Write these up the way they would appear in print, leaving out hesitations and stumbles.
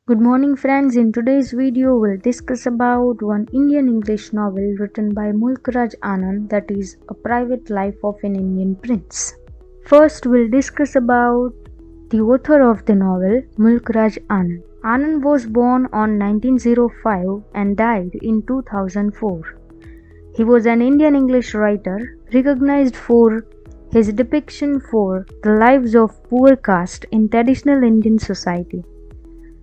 Good morning friends, in today's video we'll discuss about one Indian English novel written by Mulk Raj Anand, that is A Private Life of an Indian Prince. First we'll discuss about the author of the novel, Mulk Raj Anand. Anand was born on 1905 and died in 2004. He was an Indian English writer recognized for his depiction for the lives of poor caste in traditional Indian society.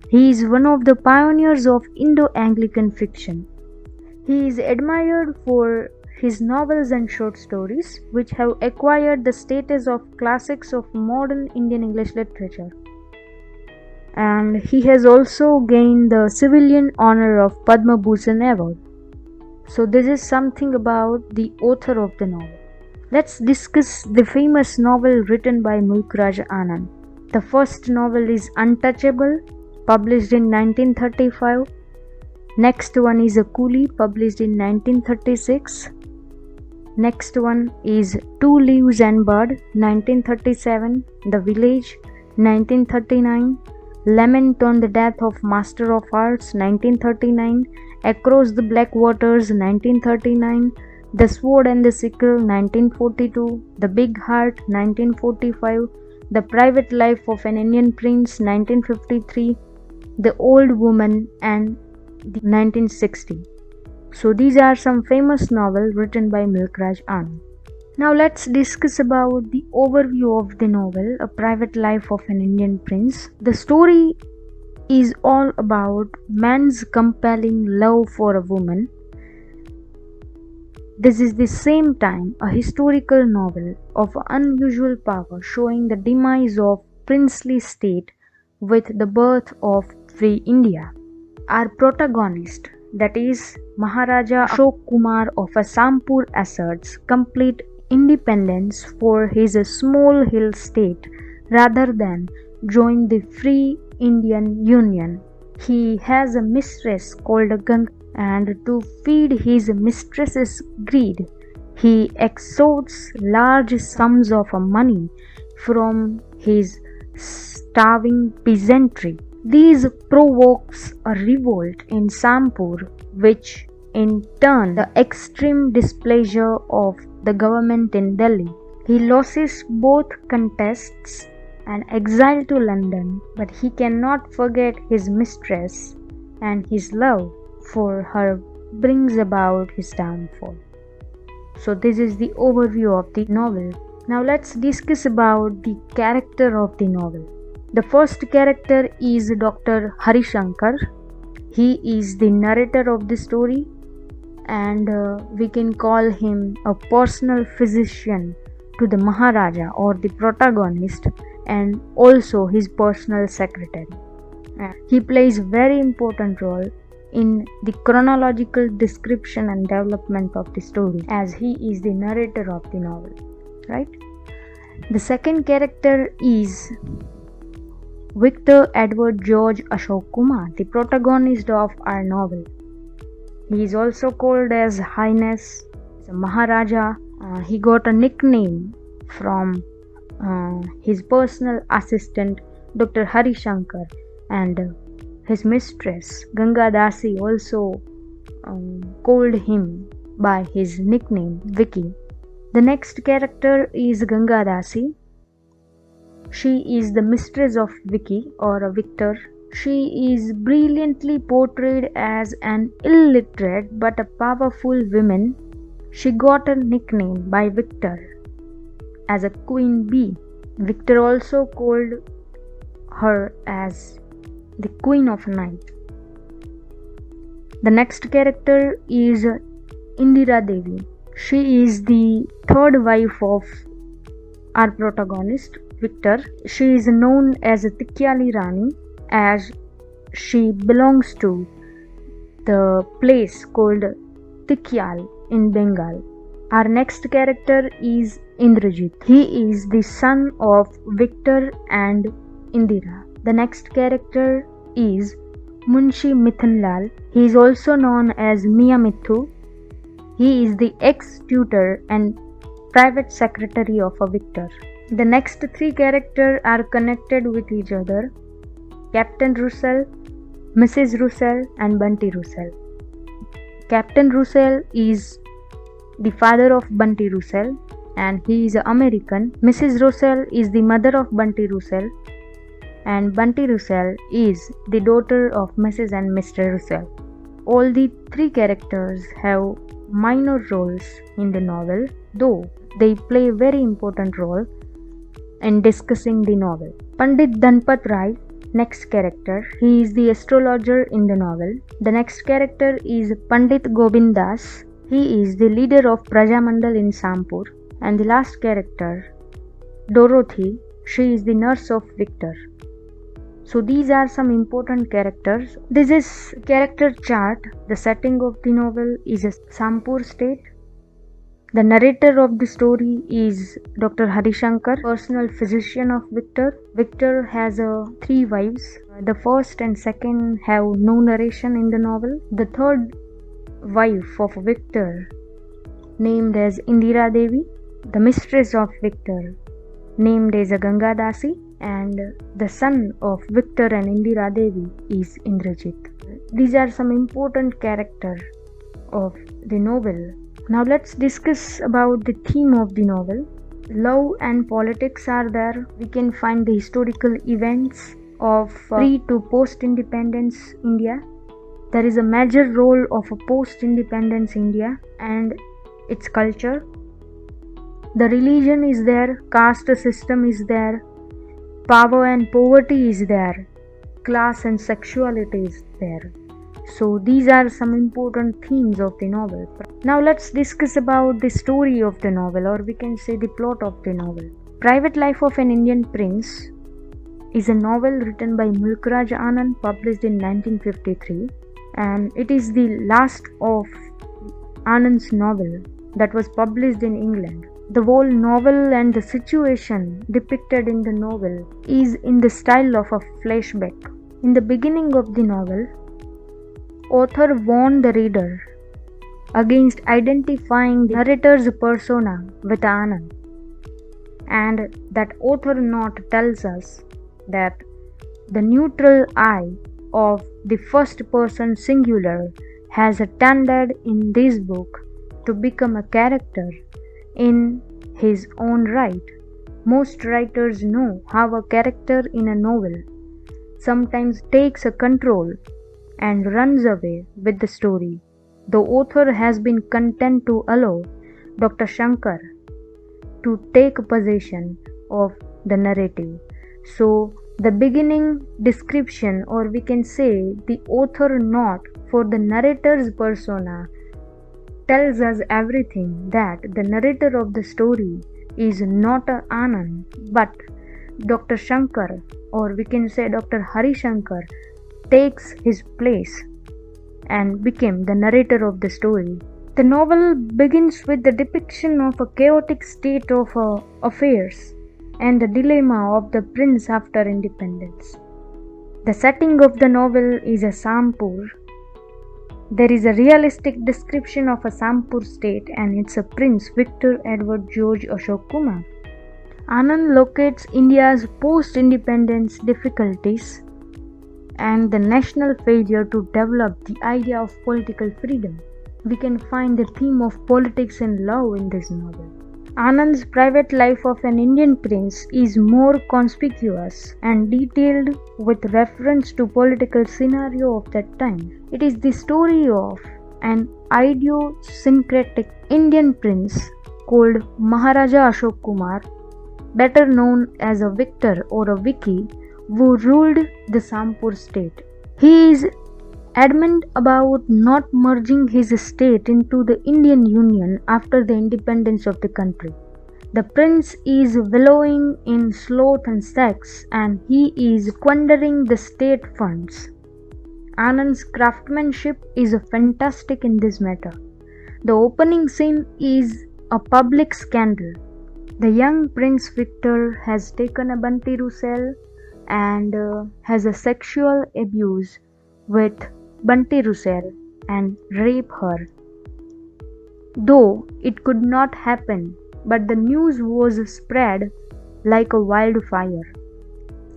He is one of the pioneers of Indo-Anglican fiction. He is admired for his novels and short stories, which have acquired the status of classics of modern Indian English literature. And he has also gained the civilian honor of Padma Bhushan Award. So this is something about the author of the novel. Let's discuss the famous novel written by Mulk Raj Anand. The first novel is Untouchable, published in 1935. Next one is A Coolie, published in 1936. Next one is Two Leaves and Bud, 1937. The Village, 1939. Lament on the Death of Master of Arts, 1939. Across the Black Waters, 1939. The Sword and the Sickle, 1942. The Big Heart, 1945. The Private Life of an Indian Prince, 1953. The Old Woman, and 1960. So these are some famous novels written by Mulk Raj Anand. Now let's discuss about the overview of the novel, A Private Life of an Indian Prince. The story is all about man's compelling love for a woman. This is the same time a historical novel of unusual power, showing the demise of princely state with the birth of free India. Our protagonist, that is Maharaja Ashok Kumar of Asampur, asserts complete independence for his small hill state rather than join the Free Indian Union. He has a mistress called Ganga, and to feed his mistress's greed, he extorts large sums of money from his starving peasantry. These provokes a revolt in Sampur, which in turn the extreme displeasure of the government in Delhi. He loses both contests and exile to London, but he cannot forget his mistress, and his love for her brings about his downfall. So this is the overview of the novel. Now let's discuss about the character of the novel. The first character is Dr. Harishankar. He is the narrator of the story, and we can call him a personal physician to the Maharaja or the protagonist, and also his personal secretary. He plays a very important role in the chronological description and development of the story, as he is the narrator of the novel, right? The second character is Victor Edward George Ashok Kumar, the protagonist of our novel. He is also called as Highness, the Maharaja. He got a nickname from his personal assistant Dr. Harishankar, and his mistress Ganga Dasi also called him by his nickname Vicky. The next character is Ganga Dasi. She is the mistress of Vicky or Victor. She is brilliantly portrayed as an illiterate but a powerful woman. She got a nickname by Victor as a Queen Bee. Victor also called her as the Queen of Night. The next character is Indira Devi. She is the third wife of our protagonist Victor. She is known as Tikyali Rani, as she belongs to the place called Tikyal in Bengal. Our next character is Indrajit. He is the son of Victor and Indira. The next character is Munshi Mithanlal. He is also known as Mia Mithu. He is the ex-tutor and private secretary of Victor. The next three characters are connected with each other. Captain Russell, Mrs. Russell and Bunty Russell. Captain Russell is the father of Bunty Russell and he is American. Mrs. Russell is the mother of Bunty Russell and Bunty Russell is the daughter of Mrs. and Mr. Russell. All the three characters have minor roles in the novel, though they play a very important role in discussing the novel. Pandit Dhanpat Rai, next character, he is the astrologer in the novel. The next character is Pandit Gobind Das. He is the leader of Prajamandal in Sampur. And the last character, Dorothy, she is the nurse of Victor. So these are some important characters. This is character chart. The setting of the novel is a Sampur state. The narrator of the story is Dr. Harishankar, personal physician of Victor. Victor has three wives. The first and second have no narration in the novel. The third wife of Victor, named as Indira Devi, the mistress of Victor, named as Ganga Dasi, and the son of Victor and Indira Devi is Indrajit. These are some important characters of the novel. Now let's discuss about the theme of the novel. Love and politics are there. We can find the historical events of pre to post-independence India. There is a major role of a post-independence India and its culture. The religion is there, caste system is there, power and poverty is there, class and sexuality is there. So these are some important themes of the novel. Now let's discuss about the story of the novel, or we can say the plot of the novel. Private Life of an Indian Prince is a novel written by Mulk Raj Anand, published in 1953, and it is the last of Anand's novel that was published in England. The whole novel and the situation depicted in the novel is in the style of a flashback. In the beginning of the novel, author warned the reader against identifying the narrator's persona with Anand, and that author note tells us that the neutral I of the first person singular has tended in this book to become a character in his own right. Most writers know how a character in a novel sometimes takes a control and runs away with the story. The author has been content to allow Dr. Shankar to take possession of the narrative. So the beginning description, or we can say the author note for the narrator's persona, tells us everything, that the narrator of the story is not Anand but Dr. Shankar, or we can say Dr. Harishankar takes his place and became the narrator of the story. The novel begins with the depiction of a chaotic state of affairs and the dilemma of the prince after independence. The setting of the novel is a Sampur. There is a realistic description of a Sampur state and its a Prince Victor Edward George Ashok Kumar. Anand locates India's post-independence difficulties and the national failure to develop the idea of political freedom. We can find the theme of politics and love in this novel. Anand's private life of an Indian prince is more conspicuous and detailed with reference to political scenario of that time. It is the story of an idiosyncratic Indian prince called Maharaja Ashok Kumar, better known as a Victor or a Vicky, who ruled the Sampur state. He is adamant about not merging his state into the Indian Union after the independence of the country. The prince is wallowing in sloth and sex, and he is squandering the state funds. Anand's craftsmanship is fantastic in this matter. The opening scene is a public scandal. The young Prince Victor has taken a Bunty Russell and has a sexual abuse with Bunty Russell and rape her. Though it could not happen, but the news was spread like a wildfire.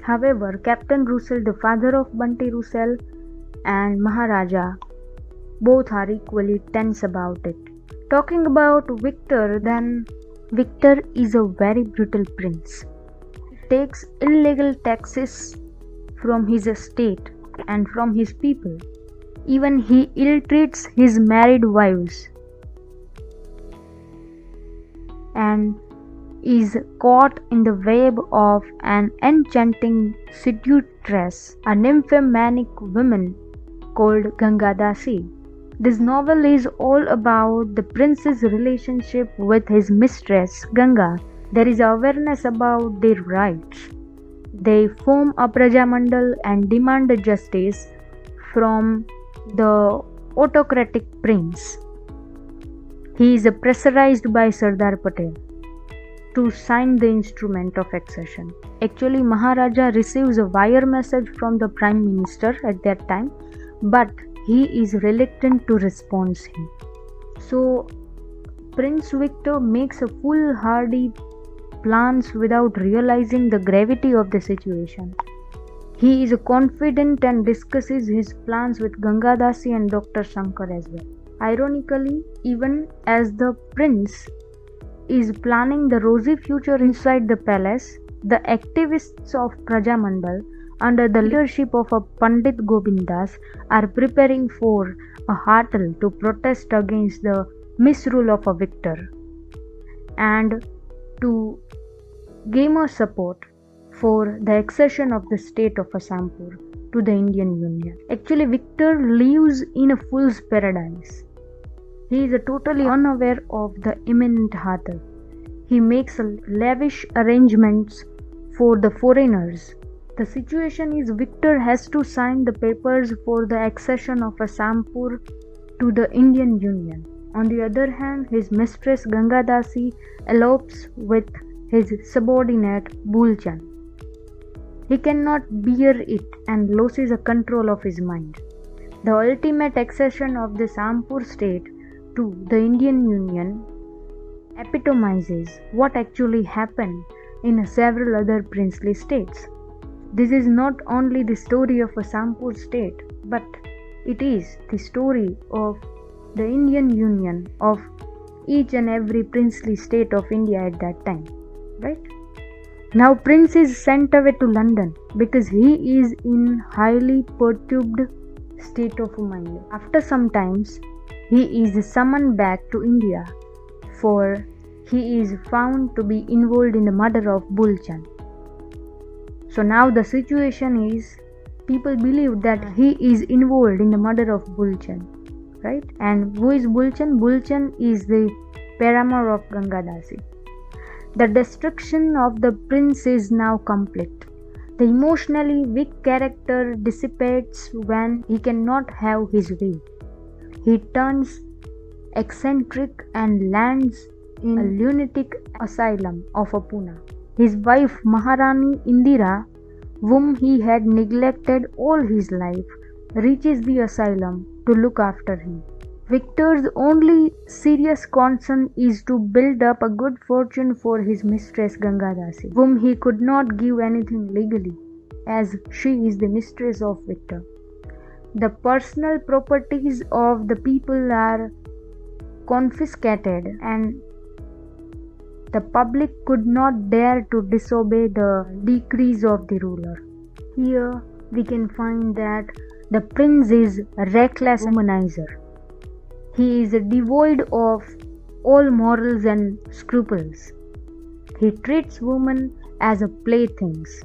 However, Captain Russell, the father of Bunty Russell, and Maharaja both are equally tense about it. Talking about Victor, then Victor is a very brutal prince. He takes illegal taxes from his estate and from his people. Even he ill-treats his married wives and is caught in the web of an enchanting seductress, a nymphomaniac woman called Gangadasi. This novel is all about the prince's relationship with his mistress Ganga. There is awareness about their rights. They form a Prajamandal and demand justice from the autocratic prince. He is pressurized by Sardar Patel to sign the instrument of accession. Actually, Maharaja receives a wire message from the Prime Minister at that time, but he is reluctant to respond him. So, Prince Victor makes a foolhardy plans without realizing the gravity of the situation. He is confident and discusses his plans with Gangadasi and Dr. Shankar as well. Ironically, even as the prince is planning the rosy future inside the palace, the activists of Prajamandal under the leadership of a Pandit Govindas are preparing for a hartal to protest against the misrule of a Victor and to gain support for the accession of the state of Assampur to the Indian Union. Actually, Victor lives in a fool's paradise. He is totally unaware of the imminent hartal. He makes lavish arrangements for the foreigners. The situation is Victor has to sign the papers for the accession of Assampur to the Indian Union. On the other hand, his mistress Gangadasi elopes with his subordinate Bulchan. He cannot bear it and loses control of his mind. The ultimate accession of the Assampur state to the Indian Union epitomizes what actually happened in several other princely states. This is not only the story of Assampur state, but it is the story of the Indian Union of each and every princely state of India at that time, right? Now Prince is sent away to London because he is in highly perturbed state of mind. After some times, he is summoned back to India, for he is found to be involved in the murder of Bulchan. So now the situation is, people believe that he is involved in the murder of Bulchan, right? And who is Bulchan? Bulchan is the paramour of Gangadasi. The destruction of the prince is now complete. The emotionally weak character dissipates when he cannot have his way. He turns eccentric and lands in a lunatic asylum of Pune. His wife Maharani Indira, whom he had neglected all his life, reaches the asylum to look after him. Victor's only serious concern is to build up a good fortune for his mistress Gangadasi, whom he could not give anything legally, as she is the mistress of Victor. The personal properties of the people are confiscated, and the public could not dare to disobey the decrees of the ruler. Here we can find that the prince is a reckless womanizer. He is devoid of all morals and scruples. He treats women as playthings.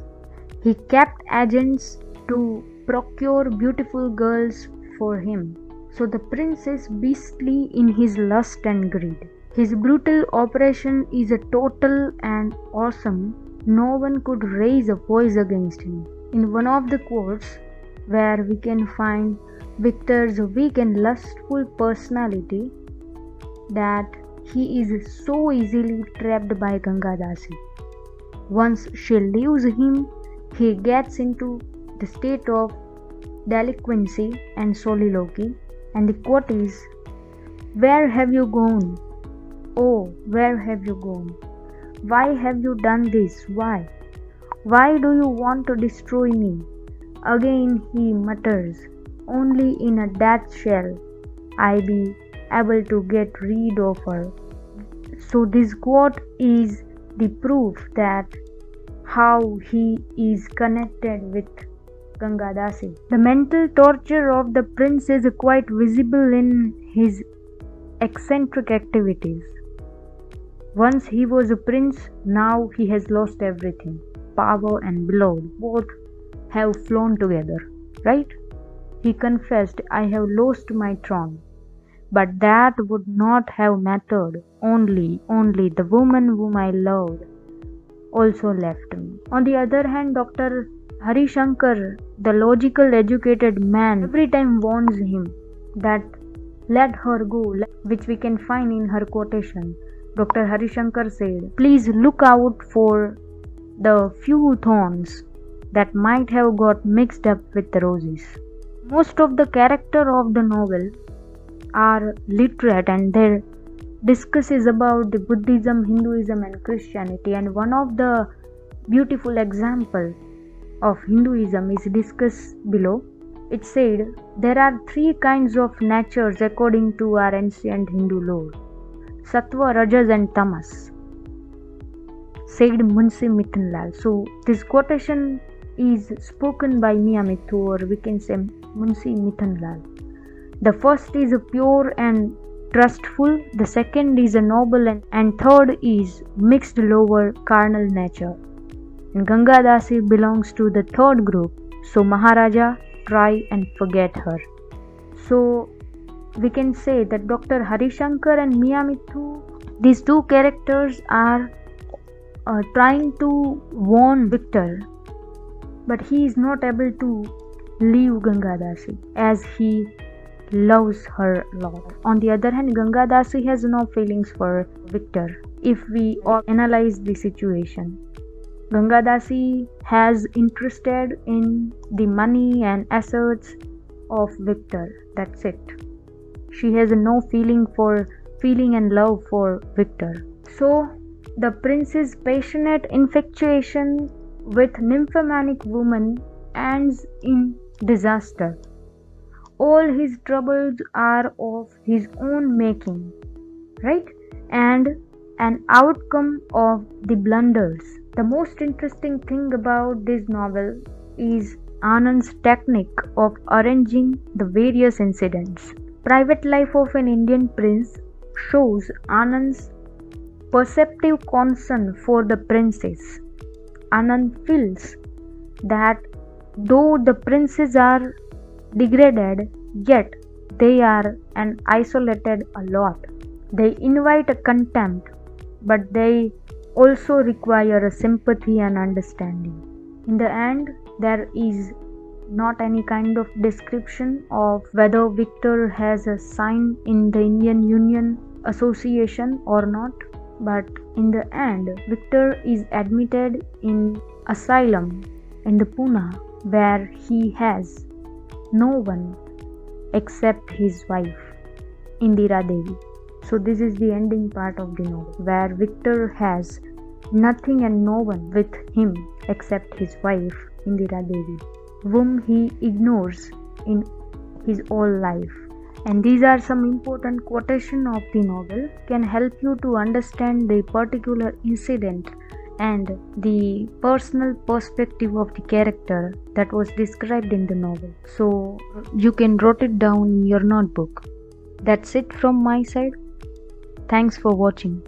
He kept agents to procure beautiful girls for him. So the prince is beastly in his lust and greed. His brutal operation is total and awesome. No one could raise a voice against him. In one of the quotes, where we can find Victor's weak and lustful personality, that he is so easily trapped by Gangadasi. Once she leaves him, he gets into the state of delinquency and soliloquy, and the quote is, "Where have you gone? Oh, where have you gone? Why have you done this? Why? Why do you want to destroy me?" Again he mutters, only in a death shall I be able to get rid of her. So this quote is the proof that how he is connected with Ganga Dasi. The mental torture of the prince is quite visible in his eccentric activities. Once he was a prince, now he has lost everything. Power and blood both have flown together, right? He confessed, I have lost my throne. But that would not have mattered. Only the woman whom I loved also left me. On the other hand, Dr. Harishankar, the logical educated man, every time warns him that let her go, which we can find in her quotation. Dr. Harishankar said, please look out for the few thorns that might have got mixed up with the roses. Most of the character of the novel are literate and their discuss is about the Buddhism, Hinduism and Christianity, and one of the beautiful example of Hinduism is discussed below. It said there are three kinds of natures according to our ancient Hindu lore: Sattva, Rajas and Tamas, said Munshi Mithanlal. So this quotation is spoken by Mia Mithu, or we can say Munshi Mithanlal. The first is a pure and trustful, the second is a noble, and third is mixed lower carnal nature. And Ganga Dasi belongs to the third group, so Maharaja, try and forget her. So we can say that Dr. Harishankar and Mia Mithu, these two characters are trying to warn Victor, but he is not able to leave Ganga Dasi as he loves her a lot. On the other hand, Ganga Dasi has no feelings for Victor. If we analyze the situation, Ganga Dasi has interested in the money and assets of Victor. That's it. She has no feeling and love for Victor. So the prince's passionate infatuation with nymphomanic woman ends in disaster. All his troubles are of his own making, right? And an outcome of the blunders. The most interesting thing about this novel is Anand's technique of arranging the various incidents. Private Life of an Indian Prince shows Anand's perceptive concern for the princess. Anand feels that though the princes are degraded, yet they are an isolated a lot. They invite a contempt, but they also require a sympathy and understanding. In the end, there is not any kind of description of whether Victor has a sign in the Indian Union Association or not, but in the end, Victor is admitted in asylum in the Pune, where he has no one except his wife, Indira Devi. So this is the ending part of the novel, where Victor has nothing and no one with him except his wife, Indira Devi, whom he ignores in his whole life. And these are some important quotations of the novel, can help you to understand the particular incident and the personal perspective of the character that was described in the novel. So you can write it down in your notebook. That's it from my side. Thanks for watching.